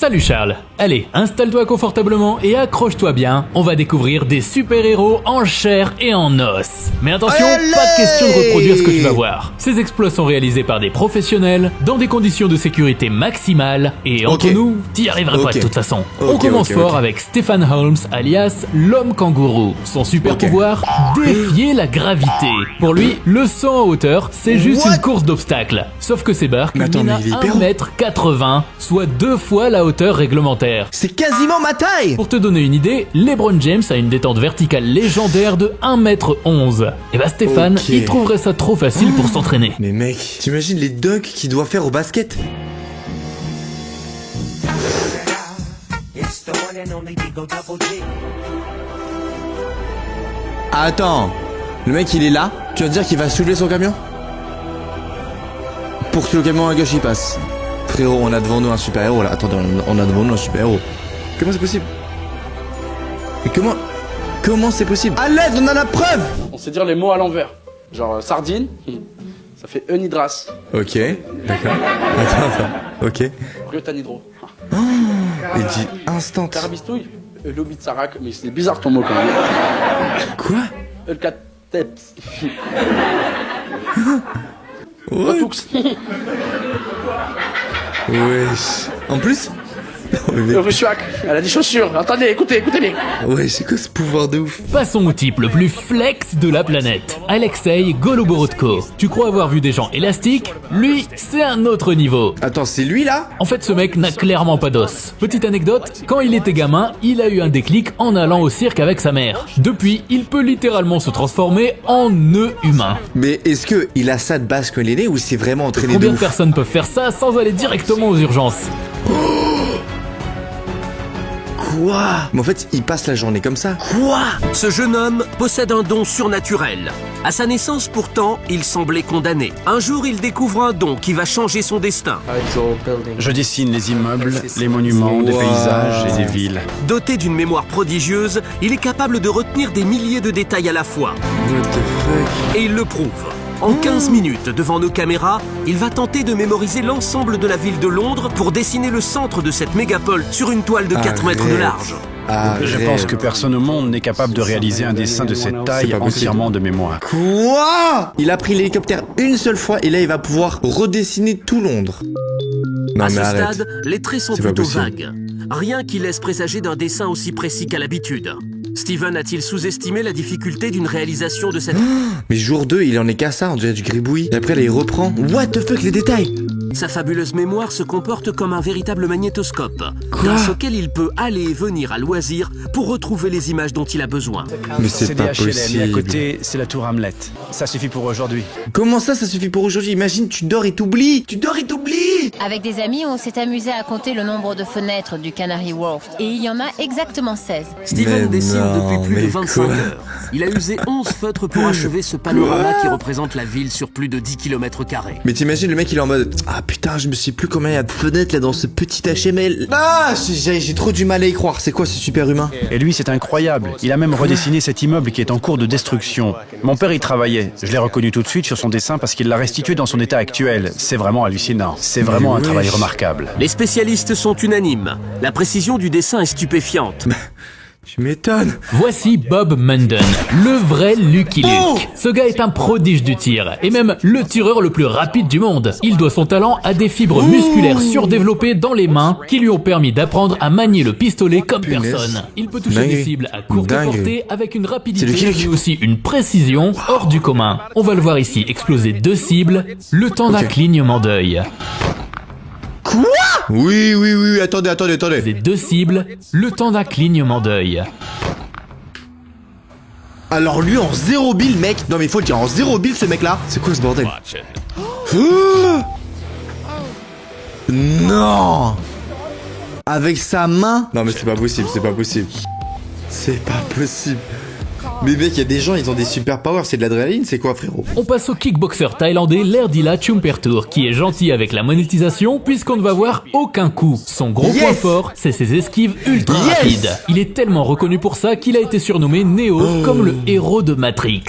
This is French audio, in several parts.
Salut Charles. Allez, installe-toi confortablement et accroche-toi bien. On va découvrir des super-héros en chair et en os. Mais attention, Allez, pas de question de reproduire ce que tu vas voir. Ces exploits sont réalisés par des professionnels, dans des conditions de sécurité maximales, et entre nous, t'y arriveras pas de toute façon. On commence fort avec Stephen Holmes, alias l'homme kangourou. Son super pouvoir, défier la gravité. Pour lui, le saut en hauteur, c'est juste une course d'obstacles. Sauf que ses barres culminent à 1m80, soit 2 fois la hauteur réglementaire. C'est quasiment ma taille. Pour te donner une idée, LeBron James a une détente verticale légendaire de 1m11. Et bah Stéphane, il trouverait ça trop facile pour s'entraîner. Mais mec, t'imagines les dunks qu'il doit faire au basket? Attends, le mec il est là, tu vas dire qu'il va soulever son camion? Pour que le camion à gauche il passe. Frérot, on a devant nous un super héros là. Attendez, on a devant nous un super héros. Comment c'est possible? Mais comment c'est possible? À l'aide, on a la preuve! On sait dire les mots à l'envers. Genre sardine, ça fait eunhydras. Ok, d'accord. Attends, ok. Riotanhydro. Oh, il dit instant. Carabistouille, l'obitsarak, mais c'est bizarre ton mot quand même. Quoi? Eulkateps. What? Wesh. En plus? Rushuak, elle a des chaussures. Attendez, écoutez bien. Ouais, c'est quoi ce pouvoir de ouf? Passons au type le plus flex de la planète, Alexei Goloborodko. Tu crois avoir vu des gens élastiques? Lui, c'est un autre niveau. Attends, c'est lui là? En fait, ce mec n'a clairement pas d'os. Petite anecdote, quand il était gamin, il a eu un déclic en allant au cirque avec sa mère. Depuis, il peut littéralement se transformer en nœud humain. Mais est-ce que il a ça de base quand il est né ou c'est vraiment entraîné de Combien de ouf? personnes peuvent faire ça sans aller directement aux urgences? Quoi? Mais en fait, il passe la journée comme ça. Quoi? Ce jeune homme possède un don surnaturel. À sa naissance, pourtant, il semblait condamné. Un jour, il découvre un don qui va changer son destin. Je dessine les immeubles, les monuments, des paysages et des villes. Doté d'une mémoire prodigieuse, il est capable de retenir des milliers de détails à la fois. What the fuck? Et il le prouve. En 15 minutes, devant nos caméras, il va tenter de mémoriser l'ensemble de la ville de Londres pour dessiner le centre de cette mégapole sur une toile de 4 mètres de large. Je pense que personne au monde n'est capable de réaliser un dessin de cette taille entièrement de mémoire. Quoi? Il a pris l'hélicoptère une seule fois et là il va pouvoir redessiner tout Londres. Non À mais ce arrête. stade, les traits sont C'est pas plutôt possible. vagues. Rien qui laisse présager d'un dessin aussi précis qu'à l'habitude. Steven a-t-il sous-estimé la difficulté d'une réalisation de cette... Mais jour 2, il en est qu'à ça, on dirait du gribouille. Et après là il reprend. What the fuck, les détails? Sa fabuleuse mémoire se comporte comme un véritable magnétoscope, grâce auquel il peut aller et venir à loisir pour retrouver les images dont il a besoin. Mais c'est pas DHL et à possible. côté, c'est la tour Hamlet. Ça suffit pour aujourd'hui. Comment ça suffit pour aujourd'hui? Imagine, tu dors et t'oublies. Tu dors et t'oublies. Avec des amis, on s'est amusé à compter le nombre de fenêtres du Canary Wharf. Et il y en a exactement 16. Steven dessine depuis plus de mais 25 quoi? heures. Il a usé 11 feutres pour achever ce panorama qui représente la ville sur plus de 10 km². Mais t'imagines le mec il est en mode ah putain je me sais plus combien il y a de fenêtres là dans ce petit HML. Ah j'ai trop du mal à y croire. C'est quoi ce super humain? Et lui, c'est incroyable. Il a même redessiné cet immeuble qui est en cours de destruction. Mon père y travaillait. Je l'ai reconnu tout de suite sur son dessin parce qu'il l'a restitué dans son état actuel. C'est vraiment hallucinant. C'est vraiment un travail remarquable. Les spécialistes sont unanimes. La précision du dessin est stupéfiante. Tu m'étonnes. Voici Bob Munden, le vrai Lucky Luke. Ce gars est un prodige du tir, et même le tireur le plus rapide du monde. Il doit son talent à des fibres musculaires surdéveloppées dans les mains qui lui ont permis d'apprendre à manier le pistolet comme personne. Il peut toucher des cibles à courte portée avec une rapidité et aussi une précision hors du commun. On va le voir ici exploser 2 cibles, le temps d'un clignement d'œil. Quoi? Oui, attendez. Des 2 cibles, le temps d'un clignement d'œil. Alors lui en 0 bill mec. Non mais il faut le dire en 0 bill ce mec là. C'est quoi ce bordel? Non. Avec sa main. Non mais c'est pas possible. C'est pas possible. Mais mec, il y a des gens, ils ont des super powers, c'est de l'adrénaline, c'est quoi frérot? On passe au kickboxer thaïlandais Lerdila Chumpertur, qui est gentil avec la monétisation puisqu'on ne va voir aucun coup. Son gros point fort, c'est ses esquives ultra rapides. Il est tellement reconnu pour ça qu'il a été surnommé Neo, comme le héros de Matrix.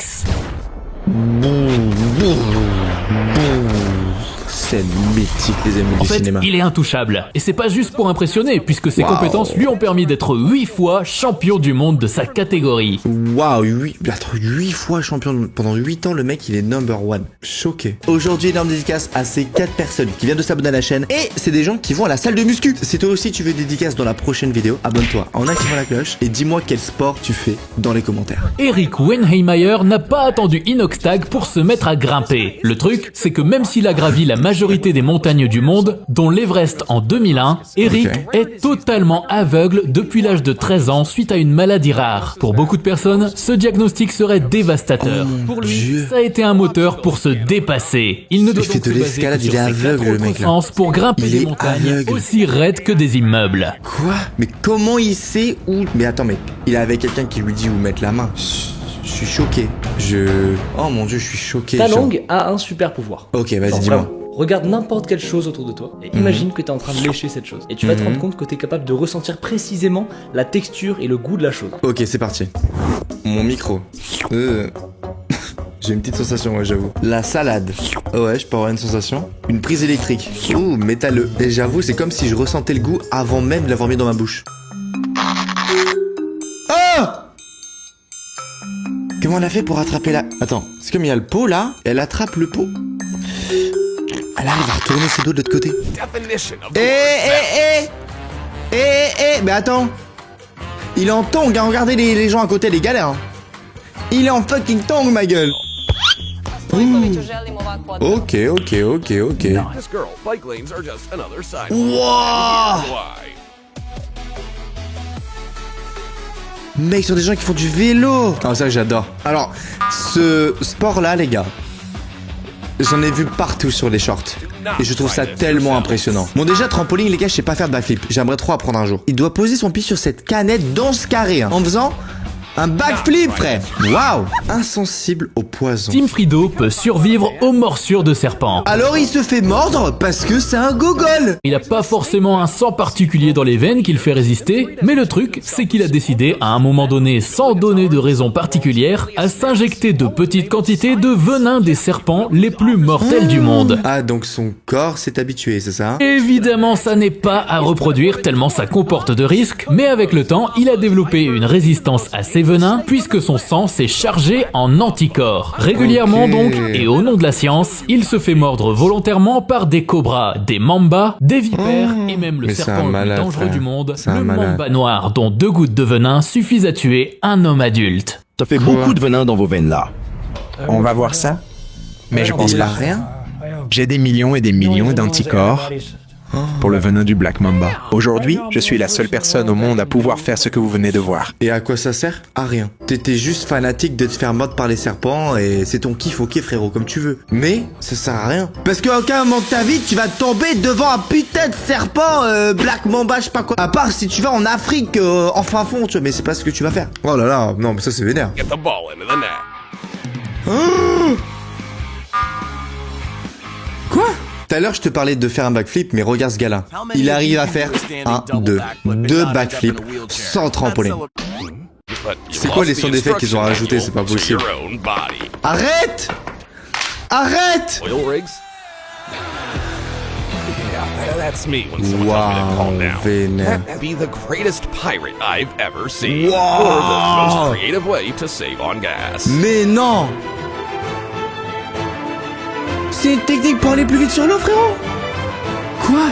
scène mythique, les amis du cinéma. Il est intouchable. Et c'est pas juste pour impressionner, puisque ses compétences lui ont permis d'être 8 fois champion du monde de sa catégorie. Waouh, 8 fois champion pendant 8 ans, le mec il est number one. Choqué. Aujourd'hui, énorme dédicace à ces 4 personnes qui viennent de s'abonner à la chaîne et c'est des gens qui vont à la salle de muscu. Si toi aussi tu veux dédicace dans la prochaine vidéo, abonne-toi en activant la cloche et dis-moi quel sport tu fais dans les commentaires. Eric Wenheimeyer n'a pas attendu Inoxtag pour se mettre à grimper. Le truc, c'est que même s'il a gravi la majorité des montagnes du monde, dont l'Everest en 2001, Eric est totalement aveugle depuis l'âge de 13 ans suite à une maladie rare. Pour beaucoup de personnes, ce diagnostic serait dévastateur. Pour lui, ça a été un moteur pour se dépasser. Il ne doit donc de l'escalade, il est aveugle le mec là. Pour grimper des montagnes aussi raides que des immeubles. Quoi? Mais comment il sait où? Mais attends, mais il est avec quelqu'un qui lui dit où mettre la main. Je suis choqué. Oh mon dieu, je suis choqué. Ta langue a un super pouvoir. Ok, vas-y, dis-moi. Regarde n'importe quelle chose autour de toi et imagine que tu es en train de lécher cette chose. Et tu vas te rendre compte que tu es capable de ressentir précisément la texture et le goût de la chose. Ok, c'est parti. Mon micro. J'ai une petite sensation, ouais, j'avoue. La salade. Ouais, je peux avoir une sensation. Une prise électrique. Ouh, métalleux. Et j'avoue, c'est comme si je ressentais le goût avant même de l'avoir mis dans ma bouche. Oh! Comment elle a fait pour attraper la... Attends, c'est comme il y a le pot là, elle attrape le pot. Elle arrive à retourner ses doigts de l'autre côté. Mais attends. Il est en tongue, hein. Regardez les gens à côté, les galères. Hein. Il est en fucking tongue, ma gueule. Ok. Wow. Mec, ce sont des gens qui font du vélo. Ah, ça j'adore. Alors, ce sport-là, les gars, j'en ai vu partout sur les shorts. Et je trouve ça tellement impressionnant. Bon, déjà, trampoline, les gars, je sais pas faire de backflip. J'aimerais trop apprendre un jour. Il doit poser son pied sur cette canette dans ce carré, hein, en faisant un backflip, frère. Waouh. Insensible au poison. Tim Frido peut survivre aux morsures de serpents. Alors il se fait mordre parce que c'est un gogol. Il a pas forcément un sang particulier dans les veines qui le fait résister, mais le truc, c'est qu'il a décidé, à un moment donné, sans donner de raison particulière, à s'injecter de petites quantités de venin des serpents les plus mortels du monde. Ah, donc son corps s'est habitué, c'est ça? Évidemment, ça n'est pas à reproduire tellement ça comporte de risques, mais avec le temps, il a développé une résistance à ces venins, puisque son sang s'est chargé en anticorps. Régulièrement donc, et au nom de la science, il se fait mordre volontairement par des cobras, des mambas, des vipères, et même le serpent le plus dangereux du monde, le mamba noir, dont 2 gouttes de venin suffisent à tuer un homme adulte. Ça fait beaucoup de venin dans vos veines là. On va voir ça. Mais je pense pas. Rien. J'ai des millions et des millions d'anticorps pour le venin du Black Mamba. Aujourd'hui, je suis la seule personne au monde à pouvoir faire ce que vous venez de voir. Et à quoi ça sert? À rien. T'étais juste fanatique de te faire mordre par les serpents et c'est ton kiff, ok frérot, comme tu veux. Mais ça sert à rien. Parce qu'à aucun moment de ta vie, tu vas tomber devant un putain de serpent Black Mamba, je sais pas quoi. À part si tu vas en Afrique, en fin fond, tu vois, mais c'est pas ce que tu vas faire. Oh là là, non mais ça c'est vénère. Quoi? Tout à l'heure, je te parlais de faire un backflip, mais regarde ce gars-là. Il arrive à faire deux backflips sans trampoline. C'est quoi les sons d'effets qu'ils ont rajoutés? C'est pas possible. Arrête! Arrête! Waouh, vénère. Mais non! C'est une technique pour aller plus vite sur l'eau, frérot. Quoi?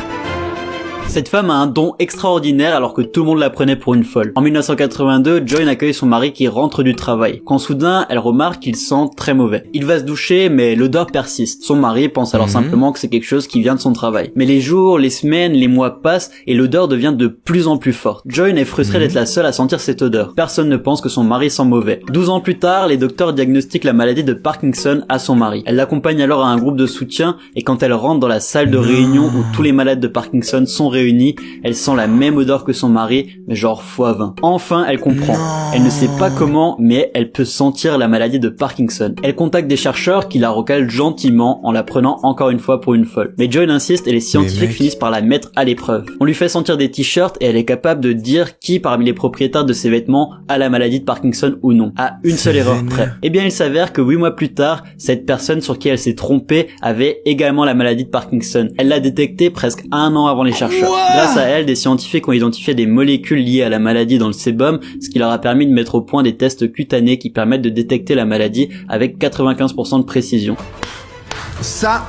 Cette femme a un don extraordinaire alors que tout le monde la prenait pour une folle. En 1982, Joy accueille son mari qui rentre du travail. Quand soudain, elle remarque qu'il sent très mauvais. Il va se doucher, mais l'odeur persiste. Son mari pense alors simplement que c'est quelque chose qui vient de son travail. Mais les jours, les semaines, les mois passent et l'odeur devient de plus en plus forte. Joy est frustrée d'être la seule à sentir cette odeur. Personne ne pense que son mari sent mauvais. 12 ans plus tard, les docteurs diagnostiquent la maladie de Parkinson à son mari. Elle l'accompagne alors à un groupe de soutien et quand elle rentre dans la salle de réunion où tous les malades de Parkinson sont réunis, réunies, elle sent la même odeur que son mari, mais genre x20. Enfin, elle comprend. Elle ne sait pas comment, mais elle peut sentir la maladie de Parkinson. Elle contacte des chercheurs qui la recalent gentiment en la prenant encore une fois pour une folle. Mais Joy insiste et les scientifiques finissent par la mettre à l'épreuve. On lui fait sentir des t-shirts et elle est capable de dire qui parmi les propriétaires de ces vêtements a la maladie de Parkinson ou non. À une seule erreur près. Eh bien, il s'avère que 8 mois plus tard, cette personne sur qui elle s'est trompée avait également la maladie de Parkinson. Elle l'a détectée presque 1 an avant les chercheurs. Grâce à elle, des scientifiques ont identifié des molécules liées à la maladie dans le sébum, ce qui leur a permis de mettre au point des tests cutanés qui permettent de détecter la maladie avec 95% de précision. Ça,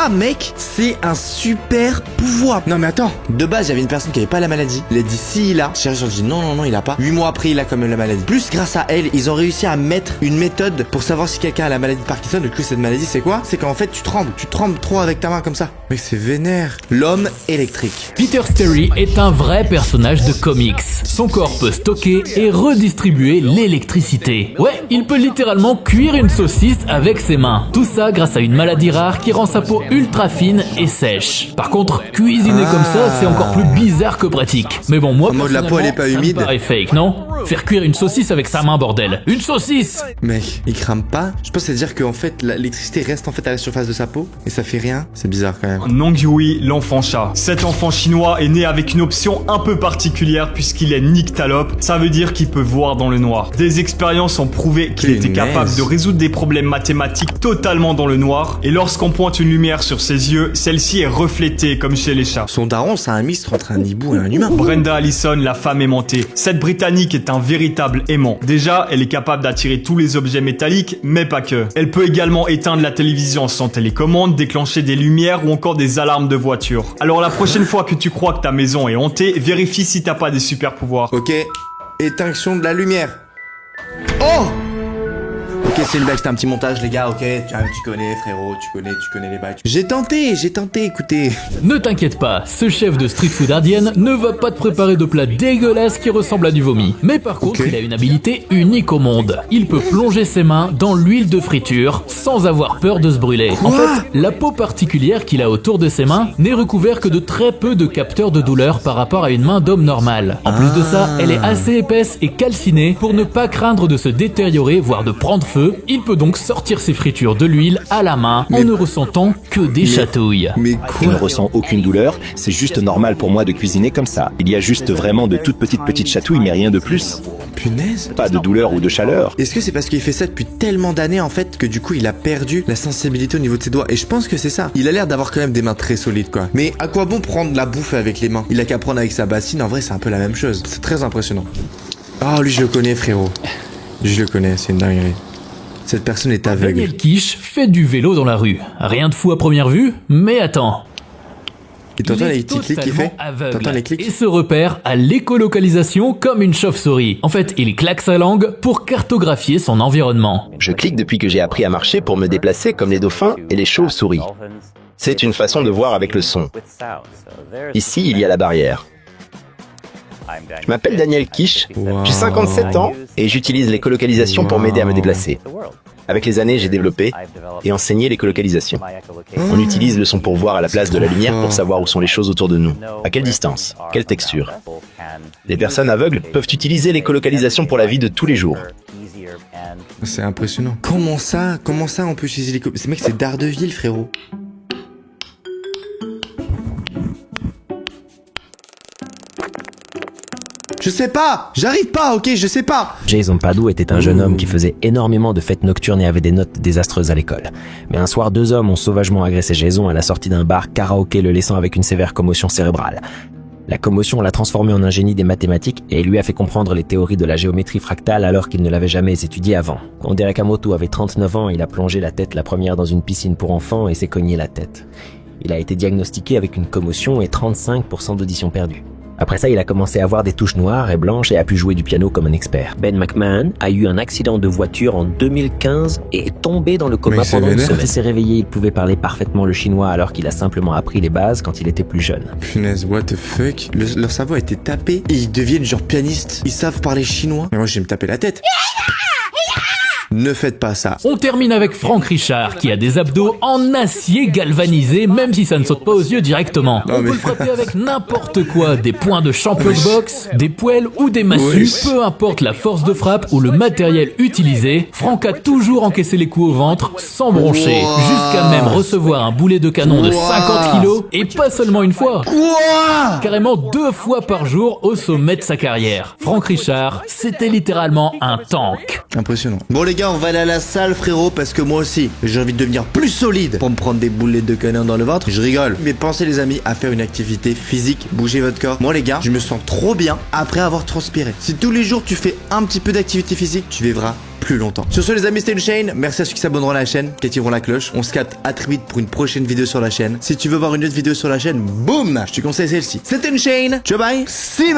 mec, c'est un super pouvoir. Non mais attends, de base, j'avais une personne qui avait pas la maladie. Il a dit si il a. Chercheur dit non, il a pas. 8 mois après, il a quand même la maladie. Plus grâce à elle, ils ont réussi à mettre une méthode pour savoir si quelqu'un a la maladie de Parkinson. Du coup, cette maladie, c'est quoi? C'est qu'en fait, tu trembles trop avec ta main comme ça. Mec, c'est vénère. L'homme électrique. Peter Sterry est un vrai personnage de comics. Son corps peut stocker et redistribuer l'électricité. Ouais, il peut littéralement cuire une saucisse avec ses mains. Tout ça grâce à une maladie rare qui rend sa peau ultra fine et sèche. Par contre, cuisiner comme ça, c'est encore plus bizarre que pratique. Mais bon, moi, en mode la peau elle est pas humide. Ça me paraît fake, non? Faire cuire une saucisse avec sa main, bordel. Une saucisse! Mec, il crame pas. Je pense que c'est dire qu'en fait, l'électricité reste en fait à la surface de sa peau et ça fait rien. C'est bizarre quand même. Nongyui, l'enfant chat. Cet enfant chinois est né avec une option un peu particulière puisqu'il est nyctalope. Ça veut dire qu'il peut voir dans le noir. Des expériences ont prouvé qu'il était capable de résoudre des problèmes mathématiques totalement dans le noir. Et lorsqu'on pointe une lumière sur ses yeux, celle-ci est reflétée comme chez les chats. Son daron, c'est un mixte entre un hibou et un humain. Brenda Allison, la femme aimantée. Cette Britannique est un véritable aimant. Déjà, elle est capable d'attirer tous les objets métalliques, mais pas que. Elle peut également éteindre la télévision sans télécommande, déclencher des lumières ou encore des alarmes de voiture. Alors la prochaine fois que tu crois que ta maison est hantée, vérifie si t'as pas des super pouvoirs. Ok, étinction de la lumière. Oh! Ok, c'est une blague, c'est un petit montage, les gars, ok, tu connais, frérot, tu connais les bails. J'ai tenté, écoutez. Ne t'inquiète pas, ce chef de street food indienne ne va pas te préparer de plats dégueulasses qui ressemblent à du vomi. Mais par contre, il a une habilité unique au monde. Il peut plonger ses mains dans l'huile de friture sans avoir peur de se brûler. En fait, la peau particulière qu'il a autour de ses mains n'est recouverte que de très peu de capteurs de douleur par rapport à une main d'homme normale. En plus de ça, elle est assez épaisse et calcinée pour ne pas craindre de se détériorer, voire de prendre feu. Il peut donc sortir ses fritures de l'huile à la main en ne ressentant que des chatouilles. Mais quoi? Je ne ressens aucune douleur, c'est juste normal pour moi de cuisiner comme ça. Il y a juste vraiment de toutes petites chatouilles, mais rien de plus. Punaise. Pas de douleur ou de chaleur. Est-ce que c'est parce qu'il fait ça depuis tellement d'années en fait que du coup il a perdu la sensibilité au niveau de ses doigts? Et je pense que c'est ça. Il a l'air d'avoir quand même des mains très solides quoi. Mais à quoi bon prendre la bouffe avec les mains? Il a qu'à prendre avec sa bassine, en vrai c'est un peu la même chose. C'est très impressionnant. Oh lui je le connais frérot. Je le connais, c'est une dinguerie. Cette personne est aveugle. Daniel Kish fait du vélo dans la rue. Rien de fou à première vue, mais attends. Et t'entends les petits clics qu'il fait? T'entends les clics? Et se repère à l'écolocalisation comme une chauve-souris. En fait, il claque sa langue pour cartographier son environnement. Je clique depuis que j'ai appris à marcher pour me déplacer comme les dauphins et les chauves-souris. C'est une façon de voir avec le son. Ici, il y a la barrière. Je m'appelle Daniel Kish, j'ai 57 ans et j'utilise l'écolocalisation pour m'aider à me déplacer. Avec les années, j'ai développé et enseigné l'écolocalisation. On utilise le son pour voir à la place de la lumière pour savoir où sont les choses autour de nous. À quelle distance? Quelle texture? Les personnes aveugles peuvent utiliser l'écolocalisation pour la vie de tous les jours. C'est impressionnant. Comment ça on peut utiliser l'écolocalisation? Ce mec c'est Daredevil frérot. Je sais pas, j'arrive pas, ok, je sais pas. Jason Padoue était un jeune homme qui faisait énormément de fêtes nocturnes et avait des notes désastreuses à l'école. Mais un soir, 2 hommes ont sauvagement agressé Jason à la sortie d'un bar karaoké, le laissant avec une sévère commotion cérébrale. La commotion l'a transformé en un génie des mathématiques et lui a fait comprendre les théories de la géométrie fractale alors qu'il ne l'avait jamais étudié avant. Quand Derek Amoto avait 39 ans, il a plongé la tête la première dans une piscine pour enfants et s'est cogné la tête. Il a été diagnostiqué avec une commotion et 35% d'audition perdue. Après ça, il a commencé à avoir des touches noires et blanches et a pu jouer du piano comme un expert. Ben McMahon a eu un accident de voiture en 2015 et est tombé dans le coma pendant une semaine. Il s'est réveillé, il pouvait parler parfaitement le chinois alors qu'il a simplement appris les bases quand il était plus jeune. Punaise, what the fuck? Leur cerveau a été tapé et ils deviennent genre pianistes. Ils savent parler chinois. Mais moi, je vais me taper la tête. Ne faites pas ça. On termine avec Frank Richard qui a des abdos en acier galvanisé même si ça ne saute pas aux yeux directement. On peut le frapper avec n'importe quoi, des poings de champion de boxe, des poêles ou des massues, peu importe la force de frappe ou le matériel utilisé, Frank a toujours encaissé les coups au ventre sans broncher, jusqu'à même recevoir un boulet de canon de 50 kilos et pas seulement une fois, carrément 2 fois par jour au sommet de sa carrière. Frank Richard, c'était littéralement un tank. Impressionnant. Bon les gars, on va aller à la salle frérot parce que moi aussi j'ai envie de devenir plus solide pour me prendre des boulettes de canon dans le ventre. Je rigole, mais pensez les amis à faire une activité physique, bougez votre corps. Moi les gars, je me sens trop bien après avoir transpiré. Si tous les jours tu fais un petit peu d'activité physique, tu vivras plus longtemps. Sur ce les amis, c'était Unchained. Merci à ceux qui s'abonneront à la chaîne, qui activeront la cloche. On se capte à très vite pour une prochaine vidéo sur la chaîne. Si tu veux voir une autre vidéo sur la chaîne, boum, je te conseille celle-ci. C'était Unchained. Ciao bye. See you.